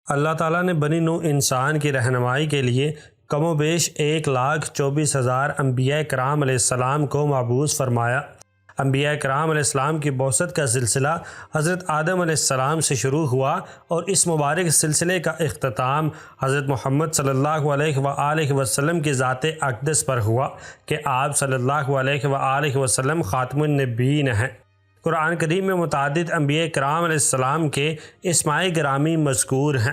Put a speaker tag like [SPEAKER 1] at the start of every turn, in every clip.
[SPEAKER 1] اللہ تعالیٰ نے بنی نوع انسان کی رہنمائی کے لیے کم و بیش 1,24,000 انبیاء کرام علیہ السلام کو مبعوث فرمایا۔ انبیاء کرام علیہ السلام کی بعثت کا سلسلہ حضرت آدم علیہ السلام سے شروع ہوا اور اس مبارک سلسلے کا اختتام حضرت محمد صلی اللہ علیہ وآلہ وسلم کی ذات اقدس پر ہوا کہ آپ صلی اللہ علیہ وآلہ وسلم خاتم النبیین ہیں۔ قرآن کریم میں متعدد انبیاء کرام علیہ السلام کے اسماء گرامی مذکور ہیں،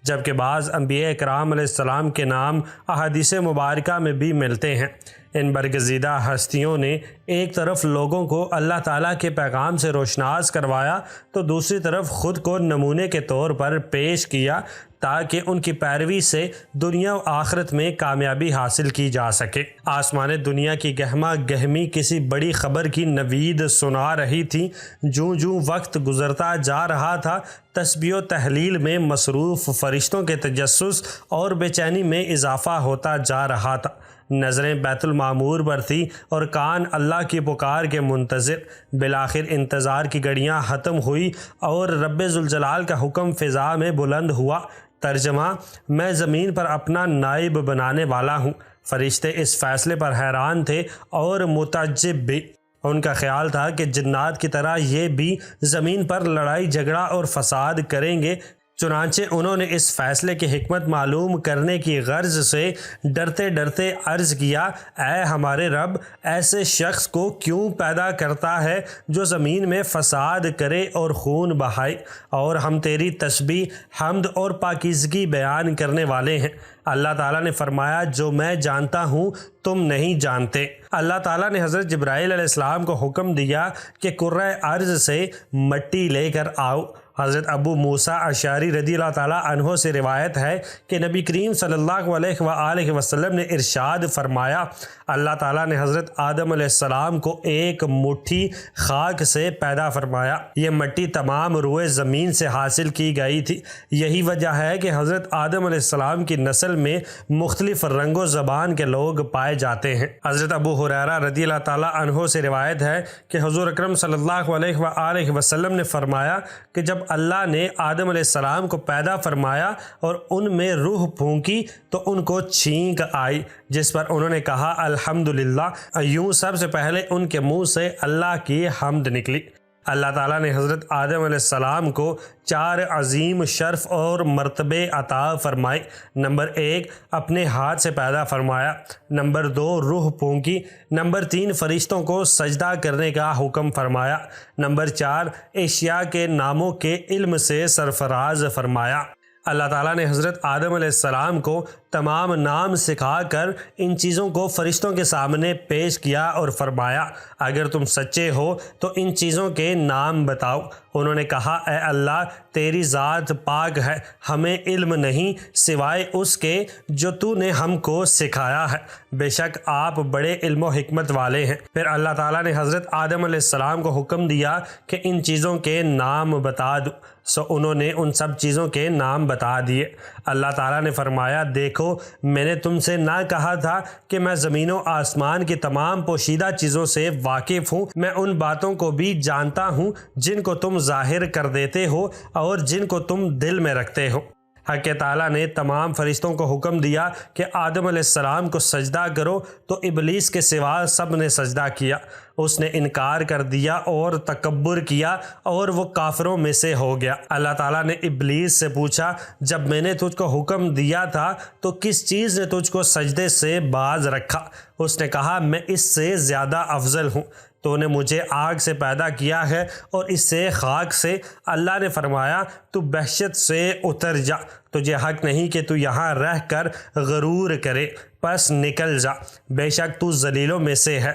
[SPEAKER 1] جبکہ بعض انبیاء کرام علیہ السلام کے نام احادیث مبارکہ میں بھی ملتے ہیں۔ ان برگزیدہ ہستیوں نے ایک طرف لوگوں کو اللہ تعالیٰ کے پیغام سے روشناس کروایا تو دوسری طرف خود کو نمونے کے طور پر پیش کیا تاکہ ان کی پیروی سے دنیا و آخرت میں کامیابی حاصل کی جا سکے۔ آسمان دنیا کی گہما گہمی کسی بڑی خبر کی نوید سنا رہی تھی۔ جوں جوں وقت گزرتا جا رہا تھا، تسبیح و تحلیل میں مصروف فرشتوں کے تجسس اور بے چینی میں اضافہ ہوتا جا رہا تھا۔ نظریں بیت المعمور پر تھی اور کان اللہ کی پکار کے منتظر۔ بالآخر انتظار کی گھڑیاں ختم ہوئی اور رب ذوالجلال کا حکم فضا میں بلند ہوا۔ ترجمہ: میں زمین پر اپنا نائب بنانے والا ہوں۔ فرشتے اس فیصلے پر حیران تھے اور متعجب بھی۔ ان کا خیال تھا کہ جنات کی طرح یہ بھی زمین پر لڑائی جھگڑا اور فساد کریں گے، چنانچہ انہوں نے اس فیصلے کی حکمت معلوم کرنے کی غرض سے ڈرتے ڈرتے عرض کیا: اے ہمارے رب، ایسے شخص کو کیوں پیدا کرتا ہے جو زمین میں فساد کرے اور خون بہائے؟ اور ہم تیری تسبیح، حمد اور پاکیزگی بیان کرنے والے ہیں۔ اللہ تعالیٰ نے فرمایا: جو میں جانتا ہوں تم نہیں جانتے۔ اللہ تعالیٰ نے حضرت جبرائیل علیہ السلام کو حکم دیا کہ کرۂ ارض سے مٹی لے کر آؤ۔ حضرت ابو موسیٰ اشعری رضی اللہ تعالیٰ عنہ سے روایت ہے کہ نبی کریم صلی اللہ علیہ وآلہ وسلم نے ارشاد فرمایا: اللہ تعالیٰ نے حضرت آدم علیہ السلام کو ایک مٹھی خاک سے پیدا فرمایا۔ یہ مٹی تمام روئے زمین سے حاصل کی گئی تھی۔ یہی وجہ ہے کہ حضرت آدم علیہ السلام کی نسل میں مختلف رنگ و زبان کے لوگ پائے جاتے ہیں۔ حضرت ابو ہریرہ رضی اللہ تعالیٰ عنہ سے روایت ہے کہ حضور اکرم صلی اللہ علیہ وآلہ وسلم نے فرمایا کہ جب اللہ نے آدم علیہ السلام کو پیدا فرمایا اور ان میں روح پھونکی تو ان کو چھینک آئی، جس پر انہوں نے کہا الحمدللہ۔ یوں سب سے پہلے ان کے منہ سے اللہ کی حمد نکلی۔ اللہ تعالیٰ نے حضرت آدم علیہ السلام کو 4 عظیم شرف اور مرتبے عطا فرمائے۔ نمبر 1، اپنے ہاتھ سے پیدا فرمایا۔ نمبر 2، روح پھونکی۔ نمبر 3، فرشتوں کو سجدہ کرنے کا حکم فرمایا۔ نمبر 4، اشیاء کے ناموں کے علم سے سرفراز فرمایا۔ اللہ تعالیٰ نے حضرت آدم علیہ السلام کو تمام نام سکھا کر ان چیزوں کو فرشتوں کے سامنے پیش کیا اور فرمایا: اگر تم سچے ہو تو ان چیزوں کے نام بتاؤ۔ انہوں نے کہا: اے اللہ، تیری ذات پاک ہے، ہمیں علم نہیں سوائے اس کے جو تو نے ہم کو سکھایا ہے، بے شک آپ بڑے علم و حکمت والے ہیں۔ پھر اللہ تعالیٰ نے حضرت آدم علیہ السلام کو حکم دیا کہ ان چیزوں کے نام بتا دو، سو انہوں نے ان سب چیزوں کے نام بتا دیے۔ اللہ تعالیٰ نے فرمایا: دیکھو، میں نے تم سے نہ کہا تھا کہ میں زمین و آسمان کی تمام پوشیدہ چیزوں سے واقف ہوں؟ میں ان باتوں کو بھی جانتا ہوں جن کو تم ظاہر کر دیتے ہو اور جن کو تم دل میں رکھتے ہو۔ حق تعالیٰ نے تمام فرشتوں کو حکم دیا کہ آدم علیہ السلام کو سجدہ کرو، تو ابلیس کے سوا سب نے سجدہ کیا۔ اس نے انکار کر دیا اور تکبر کیا اور وہ کافروں میں سے ہو گیا۔ اللہ تعالیٰ نے ابلیس سے پوچھا: جب میں نے تجھ کو حکم دیا تھا تو کس چیز نے تجھ کو سجدے سے باز رکھا؟ اس نے کہا: میں اس سے زیادہ افضل ہوں، تو نے مجھے آگ سے پیدا کیا ہے اور اس سے خاک سے۔ اللہ نے فرمایا: تو بحشت سے اتر جا، تجھے حق نہیں کہ تو یہاں رہ کر غرور کرے، پس نکل جا، بے شک تو ذلیلوں میں سے ہے۔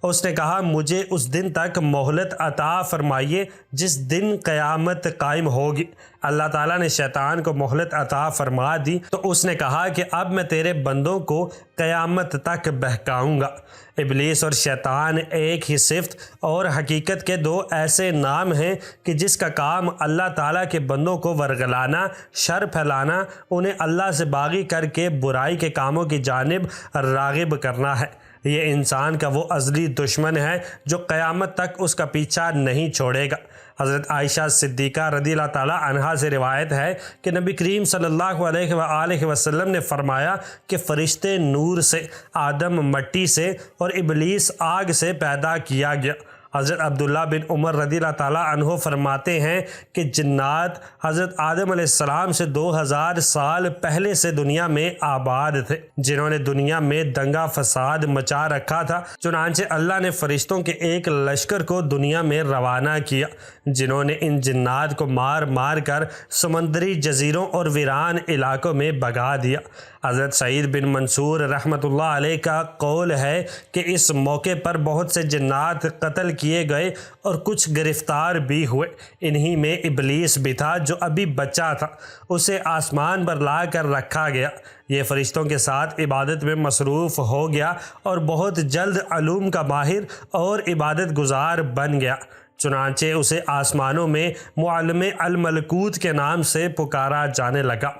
[SPEAKER 1] اس نے کہا: مجھے اس دن تک مہلت عطا فرمائیے جس دن قیامت قائم ہوگی۔ اللہ تعالیٰ نے شیطان کو مہلت عطا فرما دی تو اس نے کہا کہ اب میں تیرے بندوں کو قیامت تک بہکاؤں گا۔ ابلیس اور شیطان ایک ہی صفت اور حقیقت کے 2 ایسے نام ہیں کہ جس کا کام اللہ تعالیٰ کے بندوں کو ورگلانا، شر پھیلانا، انہیں اللہ سے باغی کر کے برائی کے کاموں کی جانب راغب کرنا ہے۔ یہ انسان کا وہ ازلی دشمن ہے جو قیامت تک اس کا پیچھا نہیں چھوڑے گا۔ حضرت عائشہ صدیقہ رضی اللہ تعالی عنہا سے روایت ہے کہ نبی کریم صلی اللہ علیہ وآلہ وسلم نے فرمایا کہ فرشتے نور سے، آدم مٹی سے اور ابلیس آگ سے پیدا کیا گیا۔ حضرت عبداللہ بن عمر رضی اللہ تعالیٰ عنہ فرماتے ہیں کہ جنات حضرت آدم علیہ السلام سے 2000 سال پہلے سے دنیا میں آباد تھے، جنہوں نے دنیا میں دنگا فساد مچا رکھا تھا۔ چنانچہ اللہ نے فرشتوں کے ایک لشکر کو دنیا میں روانہ کیا، جنہوں نے ان جنات کو مار مار کر سمندری جزیروں اور ویران علاقوں میں بھگا دیا۔ حضرت سعید بن منصور رحمۃ اللہ علیہ کا قول ہے کہ اس موقع پر بہت سے جنات قتل کیے گئے اور کچھ گرفتار بھی ہوئے۔ انہی میں ابلیس بھی تھا جو ابھی بچہ تھا، اسے آسمان پر لا کر رکھا گیا۔ یہ فرشتوں کے ساتھ عبادت میں مصروف ہو گیا اور بہت جلد علوم کا ماہر اور عبادت گزار بن گیا، چنانچہ اسے آسمانوں میں معلم الملکوت کے نام سے پکارا جانے لگا۔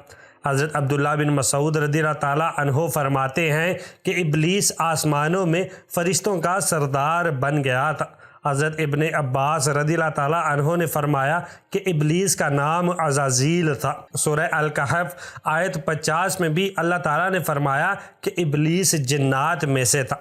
[SPEAKER 1] حضرت عبداللہ بن مسعود رضی اللہ تعالیٰ عنہ فرماتے ہیں کہ ابلیس آسمانوں میں فرشتوں کا سردار بن گیا تھا۔ حضرت ابن عباس رضی اللہ تعالیٰ عنہ نے فرمایا کہ ابلیس کا نام عزازیل تھا۔ سورہ الکہف آیت 50 میں بھی اللہ تعالیٰ نے فرمایا کہ ابلیس جنات میں سے تھا۔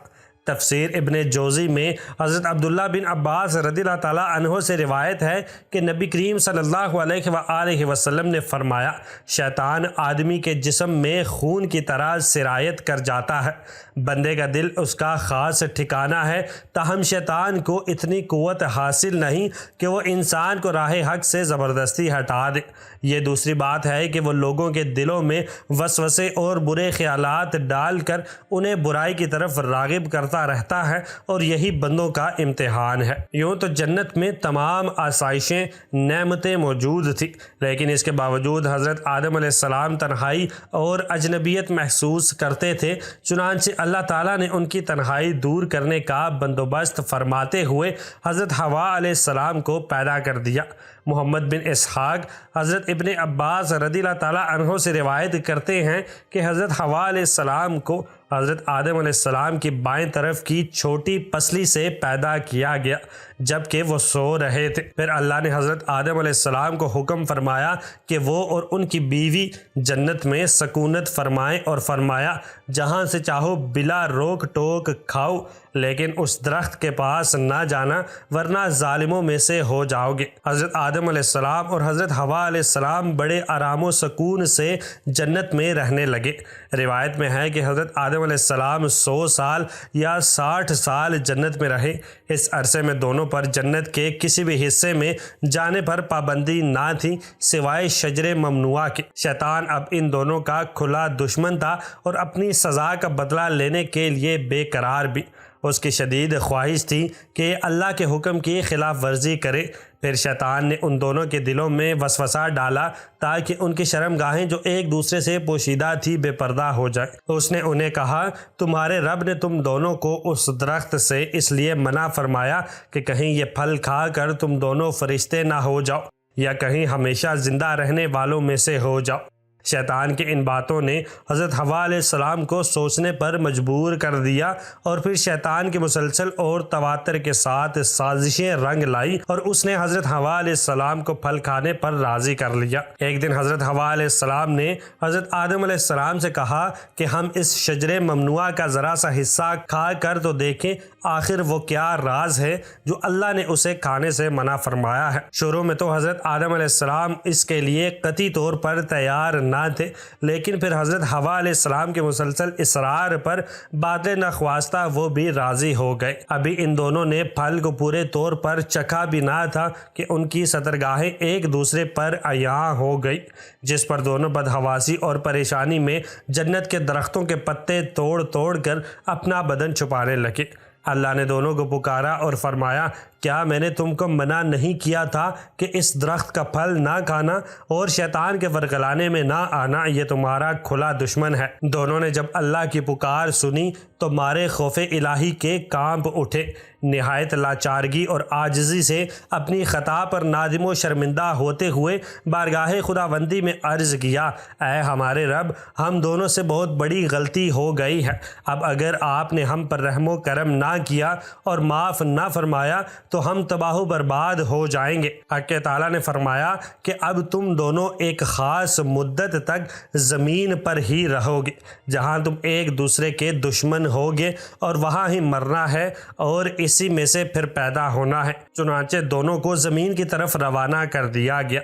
[SPEAKER 1] تفسیر ابن جوزی میں حضرت عبداللہ بن عباس رضی اللہ تعالیٰ عنہ سے روایت ہے کہ نبی کریم صلی اللہ علیہ وآلہ وسلم نے فرمایا، شیطان آدمی کے جسم میں خون کی طرح سرایت کر جاتا ہے، بندے کا دل اس کا خاص ٹھکانہ ہے، تاہم شیطان کو اتنی قوت حاصل نہیں کہ وہ انسان کو راہ حق سے زبردستی ہٹا دے۔ یہ دوسری بات ہے کہ وہ لوگوں کے دلوں میں وسوسے اور برے خیالات ڈال کر انہیں برائی کی طرف راغب کرتا رہتا ہے، اور یہی بندوں کا امتحان ہے۔ یوں تو جنت میں تمام آسائشیں، نعمتیں موجود تھیں، لیکن اس کے باوجود حضرت آدم علیہ السلام تنہائی اور اجنبیت محسوس کرتے تھے، چنانچہ اللہ تعالیٰ نے ان کی تنہائی دور کرنے کا بندوبست فرماتے ہوئے حضرت حوا علیہ السلام کو پیدا کر دیا۔ محمد بن اسحاق حضرت ابن عباس رضی اللہ تعالیٰ عنہ سے روایت کرتے ہیں کہ حضرت حوا علیہ السلام کو حضرت آدم علیہ السلام کی بائیں طرف کی چھوٹی پسلی سے پیدا کیا گیا جبکہ وہ سو رہے تھے۔ پھر اللہ نے حضرت آدم علیہ السلام کو حکم فرمایا کہ وہ اور ان کی بیوی جنت میں سکونت فرمائیں، اور فرمایا جہاں سے چاہو بلا روک ٹوک کھاؤ، لیکن اس درخت کے پاس نہ جانا ورنہ ظالموں میں سے ہو جاؤ گے۔ حضرت آدم علیہ السلام اور حضرت حوا علیہ السلام بڑے آرام و سکون سے جنت میں رہنے لگے۔ روایت میں ہے کہ حضرت آدم علیہ السلام 100 سال یا 60 سال جنت میں رہے۔ اس عرصے میں دونوں پر جنت کے کسی بھی حصے میں جانے پر پابندی نہ تھی سوائے شجر ممنوعہ کے۔ شیطان اب ان دونوں کا کھلا دشمن تھا اور اپنی سزا کا بدلہ لینے کے لیے بے قرار بھی۔ اس کی شدید خواہش تھی کہ اللہ کے حکم کی خلاف ورزی کرے۔ پھر شیطان نے ان دونوں کے دلوں میں وسوسہ ڈالا تاکہ ان کی شرمگاہیں جو ایک دوسرے سے پوشیدہ تھی بے پردہ ہو جائیں۔ اس نے انہیں کہا، تمہارے رب نے تم دونوں کو اس درخت سے اس لیے منع فرمایا کہ کہیں یہ پھل کھا کر تم دونوں فرشتے نہ ہو جاؤ یا کہیں ہمیشہ زندہ رہنے والوں میں سے ہو جاؤ۔ شیطان کی ان باتوں نے حضرت حوا علیہ السلام کو سوچنے پر مجبور کر دیا، اور پھر شیطان کی مسلسل اور تواتر کے ساتھ سازشیں رنگ لائی اور اس نے حضرت حوا علیہ السلام کو پھل کھانے پر راضی کر لیا۔ ایک دن حضرت حوا علیہ السلام نے حضرت آدم علیہ السلام سے کہا کہ ہم اس شجر ممنوعہ کا ذرا سا حصہ کھا کر تو دیکھیں، آخر وہ کیا راز ہے جو اللہ نے اسے کھانے سے منع فرمایا ہے۔ شروع میں تو حضرت آدم علیہ السلام اس کے لیے قطعی طور پر تیار نہ تھے، لیکن پھر حضرت حوا علیہ السلام کے مسلسل اصرار پر باطل نخواستہ وہ بھی راضی ہو گئے۔ ابھی ان دونوں نے پھل کو پورے طور پر چکھا بھی نہ تھا کہ ان کی سترگاہیں ایک دوسرے پر عیاں ہو گئی، جس پر دونوں بدحواسی اور پریشانی میں جنت کے درختوں کے پتے توڑ توڑ کر اپنا بدن چھپانے لگے۔ اللہ نے دونوں کو پکارا اور فرمایا، کیا میں نے تم کو منع نہیں کیا تھا کہ اس درخت کا پھل نہ کھانا اور شیطان کے ورگلانے میں نہ آنا؟ یہ تمہارا کھلا دشمن ہے۔ دونوں نے جب اللہ کی پکار سنی تو مارے خوف الہی کے کانپ اٹھے، نہایت لاچارگی اور عاجزی سے اپنی خطا پر نادم و شرمندہ ہوتے ہوئے بارگاہ خداوندی میں عرض کیا، اے ہمارے رب، ہم دونوں سے بہت بڑی غلطی ہو گئی ہے۔ اب اگر آپ نے ہم پر رحم و کرم نہ کیا اور معاف نہ فرمایا تو ہم تباہ و برباد ہو جائیں گے۔ حق تعالیٰ نے فرمایا کہ اب تم دونوں ایک خاص مدت تک زمین پر ہی رہو گے جہاں تم ایک دوسرے کے دشمن ہوگے، اور وہاں ہی مرنا ہے اور اسی میں سے پھر پیدا ہونا ہے۔ چنانچہ دونوں کو زمین کی طرف روانہ کر دیا گیا۔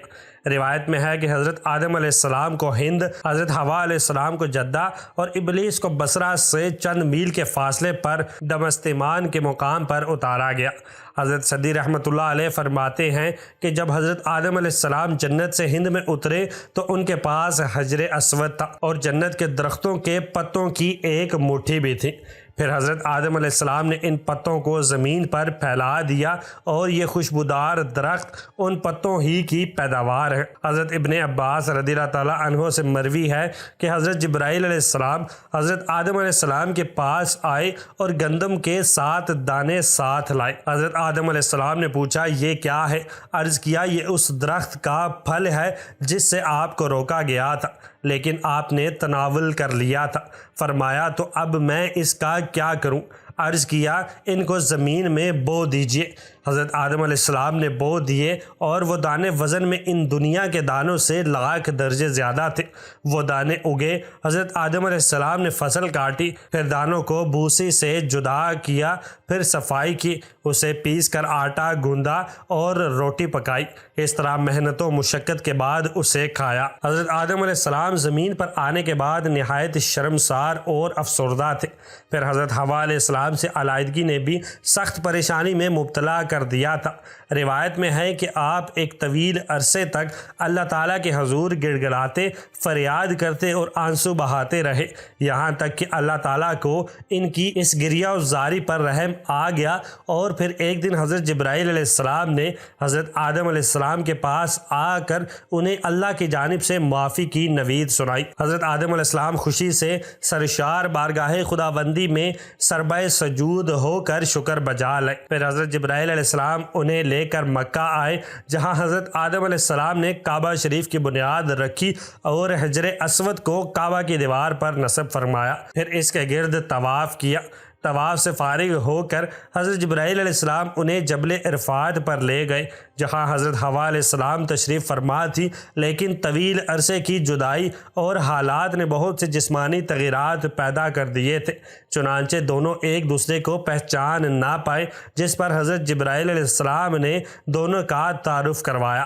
[SPEAKER 1] روایت میں ہے کہ حضرت آدم علیہ السلام کو ہند، حضرت حوا علیہ السلام کو جدہ اور ابلیس کو بصرہ سے چند میل کے فاصلے پر دمستمان کے مقام پر اتارا گیا۔ حضرت صدی رحمۃ اللہ علیہ فرماتے ہیں کہ جب حضرت آدم علیہ السلام جنت سے ہند میں اترے تو ان کے پاس حجر اسود تھا اور جنت کے درختوں کے پتوں کی ایک مٹھی بھی تھی۔ پھر حضرت آدم علیہ السلام نے ان پتوں کو زمین پر پھیلا دیا اور یہ خوشبودار درخت ان پتوں ہی کی پیداوار ہے۔ حضرت ابن عباس رضی اللہ تعالیٰ عنہ سے مروی ہے کہ حضرت جبرائیل علیہ السلام حضرت آدم علیہ السلام کے پاس آئے اور گندم کے 7 دانے ساتھ لائے۔ حضرت آدم علیہ السلام نے پوچھا یہ کیا ہے؟ عرض کیا یہ اس درخت کا پھل ہے جس سے آپ کو روکا گیا تھا لیکن آپ نے تناول کر لیا تھا۔ فرمایا تو اب میں اس کا کیا کروں؟ عرض کیا ان کو زمین میں بو دیجئے۔ حضرت آدم علیہ السلام نے بو دیے اور وہ دانے وزن میں ان دنیا کے دانوں سے لاکھ درجے زیادہ تھے۔ وہ دانے اگے، حضرت آدم علیہ السلام نے فصل کاٹی، پھر دانوں کو بھوسی سے جدا کیا، پھر صفائی کی، اسے پیس کر آٹا گوندا اور روٹی پکائی۔ اس طرح محنت و مشقت کے بعد اسے کھایا۔ حضرت آدم علیہ السلام زمین پر آنے کے بعد نہایت شرمسار اور افسردہ تھے۔ پھر حضرت حوا علیہ السلام سے علیحدگی نے بھی سخت پریشانی میں مبتلا کر دیا تھا۔ روایت میں ہے کہ آپ ایک طویل عرصے تک اللہ تعالیٰ کے حضور گڑ گڑاتے، فریاد کرتے اور آنسو بہاتے رہے، یہاں تک کہ اللہ تعالیٰ کو ان کی اس گریہ و زاری پر رحم آ گیا، اور پھر ایک دن حضرت جبرائیل علیہ السلام نے حضرت آدم علیہ السلام کے پاس آ کر انہیں اللہ کی جانب سے معافی کی نوید سنائی۔ حضرت آدم علیہ السلام خوشی سے سرشار بارگاہ خداوندی میں سربہ سجود ہو کر شکر بجا لائے۔ پھر حضرت جبرائیل علیہ السلام انہیں لے کر مکہ آئے جہاں حضرت آدم علیہ السلام نے کعبہ شریف کی بنیاد رکھی اور حجر اسود کو کعبہ کی دیوار پر نصب فرمایا، پھر اس کے گرد طواف کیا۔ طواف سے فارغ ہو کر حضرت جبرائیل علیہ السلام انہیں جبل عرفات پر لے گئے جہاں حضرت حوا علیہ السلام تشریف فرما تھی، لیکن طویل عرصے کی جدائی اور حالات نے بہت سے جسمانی تغیرات پیدا کر دیے تھے، چنانچہ دونوں ایک دوسرے کو پہچان نہ پائے، جس پر حضرت جبرائیل علیہ السلام نے دونوں کا تعارف کروایا۔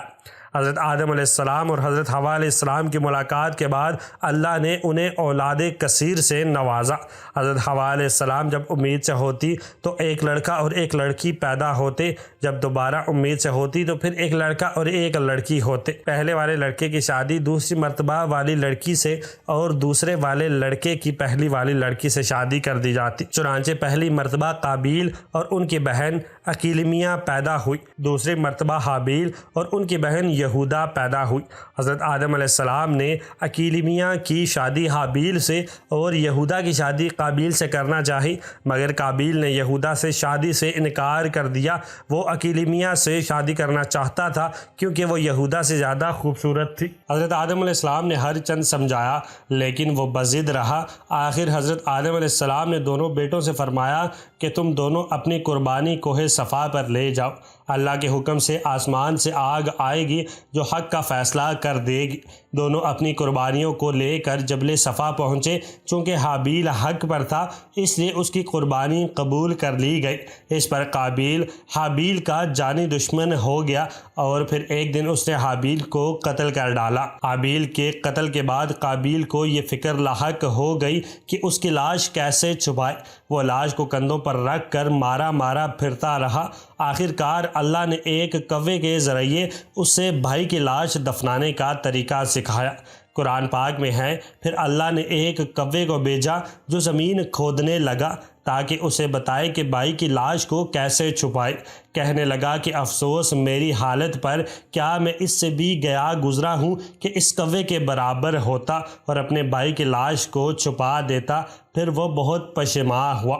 [SPEAKER 1] حضرت آدم علیہ السلام اور حضرت حوا علیہ السلام کی ملاقات کے بعد اللہ نے انہیں اولاد کثیر سے نوازا۔ حضرت حوا علیہ السلام جب امید سے ہوتی تو ایک لڑکا اور ایک لڑکی پیدا ہوتے، جب دوبارہ امید سے ہوتی تو پھر ایک لڑکا اور ایک لڑکی ہوتے۔ پہلے والے لڑکے کی شادی دوسری مرتبہ والی لڑکی سے اور دوسرے والے لڑکے کی پہلی والی لڑکی سے شادی کر دی جاتی۔ چنانچہ پہلی مرتبہ قابیل اور ان کی بہن اکیلمیہ پیدا ہوئی، دوسری مرتبہ حابیل اور ان کی بہن یہودا پیدا ہوئی۔ حضرت آدم علیہ السلام نے اکیلمیہ کی شادی حابیل سے اور یہودا کی شادی قابیل سے کرنا چاہی، مگر قابیل نے یہودا سے شادی سے انکار کر دیا۔ وہ اکیلمیہ سے شادی کرنا چاہتا تھا کیونکہ وہ یہودا سے زیادہ خوبصورت تھی۔ حضرت آدم علیہ السلام نے ہر چند سمجھایا لیکن وہ بضد رہا۔ آخر حضرت آدم علیہ السلام نے دونوں بیٹوں سے فرمایا کہ تم دونوں اپنی قربانی کوہ صفا پر لے جاؤ، اللہ کے حکم سے آسمان سے آگ آئے گی جو حق کا فیصلہ کر دے گی۔ دونوں اپنی قربانیوں کو لے کر جبل صفا پہنچے۔ چونکہ حابیل حق پر تھا اس لیے اس کی قربانی قبول کر لی گئی۔ اس پر قابیل حابیل کا جانی دشمن ہو گیا اور پھر ایک دن اس نے حابیل کو قتل کر ڈالا۔ حابیل کے قتل کے بعد قابیل کو یہ فکر لاحق ہو گئی کہ اس کی لاش کیسے چھپائے۔ وہ لاش کو کندھوں پر رکھ کر مارا مارا پھرتا رہا۔ آخر کار اللہ نے ایک کوے کے ذریعے اس سے بھائی کی لاش دفنانے کا طریقہ سکھایا۔ قرآن پاک میں ہے پھر اللہ نے ایک کوے کو بھیجا جو زمین کھودنے لگا تاکہ اسے بتائے کہ بھائی کی لاش کو کیسے چھپائے۔ کہنے لگا کہ افسوس میری حالت پر، کیا میں اس سے بھی گیا گزرا ہوں کہ اس کوے کے برابر ہوتا اور اپنے بھائی کی لاش کو چھپا دیتا۔ پھر وہ بہت پشیماں ہوا۔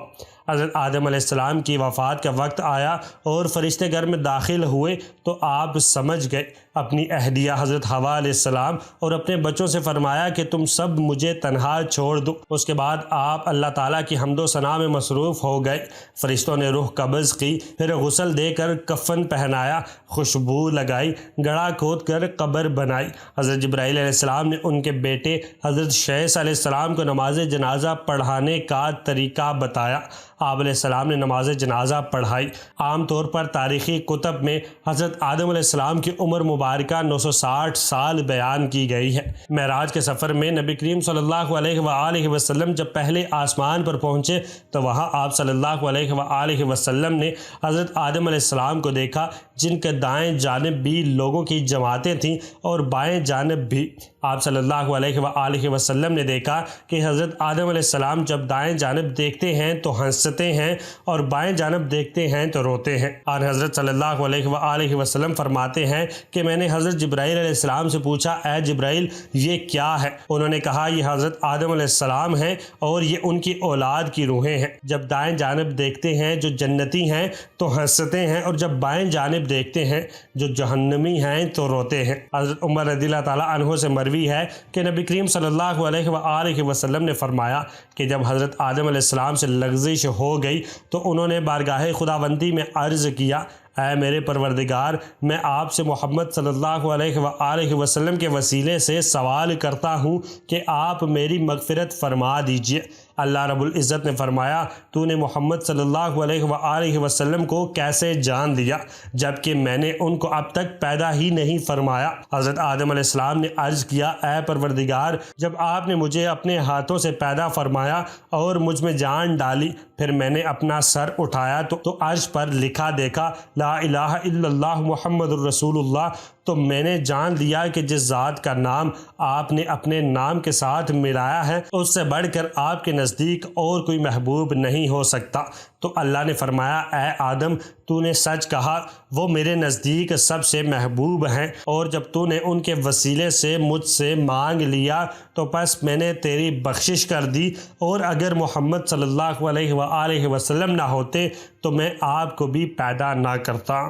[SPEAKER 1] حضرت آدم علیہ السلام کی وفات کا وقت آیا اور فرشتے گھر میں داخل ہوئے تو آپ سمجھ گئے اپنی اہلیہ حضرت حوا علیہ السلام اور اپنے بچوں سے فرمایا کہ تم سب مجھے تنہا چھوڑ دو۔ اس کے بعد آپ اللہ تعالیٰ کی حمد و ثنا میں مصروف ہو گئے۔ فرشتوں نے روح قبض کی، پھر غسل دے کر کفن پہنایا، خوشبو لگائی، گڑھا کھود کر قبر بنائی۔ حضرت جبرائیل علیہ السلام نے ان کے بیٹے حضرت شیث علیہ السلام کو نماز جنازہ پڑھانے کا طریقہ بتایا۔ آپ علیہ السلام نے نماز جنازہ پڑھائی۔ عام طور پر تاریخی کتب میں حضرت آدم علیہ السلام کی عمر مبارکہ 960 سال بیان کی گئی ہے۔ معراج کے سفر میں نبی کریم صلی اللہ علیہ وآلہ وسلم جب پہلے آسمان پر پہنچے تو وہاں آپ صلی اللہ علیہ وآلہ وسلم نے حضرت آدم علیہ السلام کو دیکھا، جن کے دائیں جانب بھی لوگوں کی جماعتیں تھیں اور بائیں جانب بھی۔ آپ صلی اللہ علیہ وآلہ وسلم نے دیکھا کہ حضرت آدم علیہ السلام جب دائیں جانب دیکھتے ہیں تو ہنستے ہیں اور بائیں جانب دیکھتے ہیں تو روتے ہیں۔ اور حضرت صلی اللہ علیہ وآلہ وسلم فرماتے ہیں کہ میں نے حضرت جبرائیل علیہ السلام سے پوچھا، اے جبرائیل یہ کیا ہے؟ انہوں نے کہا یہ حضرت آدم علیہ السلام ہیں اور یہ ان کی اولاد کی روحیں ہیں۔ جب دائیں جانب دیکھتے ہیں جو جنتی ہیں تو ہنستے ہیں، اور جب بائیں جانب دیکھتے ہیں جو جہنمی ہیں تو روتے ہیں۔ حضرت عمر رضی اللہ تعالیٰ عنہ سے مروی ہے کہ نبی کریم صلی اللہ علیہ وآلہ وسلم نے فرمایا کہ جب حضرت آدم علیہ السلام سے لغزش ہو گئی تو انہوں نے بارگاہ خداوندی میں عرض کیا، اے میرے پروردگار، میں آپ سے محمد صلی اللہ علیہ وآلہ وسلم کے وسیلے سے سوال کرتا ہوں کہ آپ میری مغفرت فرما دیجئے۔ اللہ رب العزت نے فرمایا، تو نے محمد صلی اللہ علیہ وآلہ وسلم کو کیسے جان لیا جبکہ میں نے ان کو اب تک پیدا ہی نہیں فرمایا؟ حضرت آدم علیہ السلام نے عرض کیا، اے پروردگار، جب آپ نے مجھے اپنے ہاتھوں سے پیدا فرمایا اور مجھ میں جان ڈالی، پھر میں نے اپنا سر اٹھایا تو عرش پر لکھا دیکھا لا الہ الا اللہ محمد الرسول اللہ، تو میں نے جان لیا کہ جس ذات کا نام آپ نے اپنے نام کے ساتھ ملایا ہے اس سے بڑھ کر آپ کے نزدیک اور کوئی محبوب نہیں ہو سکتا۔ تو اللہ نے فرمایا، اے آدم، تو نے سچ کہا، وہ میرے نزدیک سب سے محبوب ہیں، اور جب تو نے ان کے وسیلے سے مجھ سے مانگ لیا تو پس میں نے تیری بخشش کر دی، اور اگر محمد صلی اللہ علیہ وآلہ وسلم نہ ہوتے تو میں آپ کو بھی پیدا نہ کرتا۔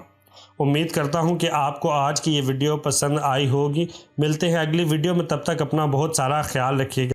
[SPEAKER 1] امید کرتا ہوں کہ آپ کو آج کی یہ ویڈیو پسند آئی ہوگی۔ ملتے ہیں اگلی ویڈیو میں، تب تک اپنا بہت سارا خیال رکھیے گا۔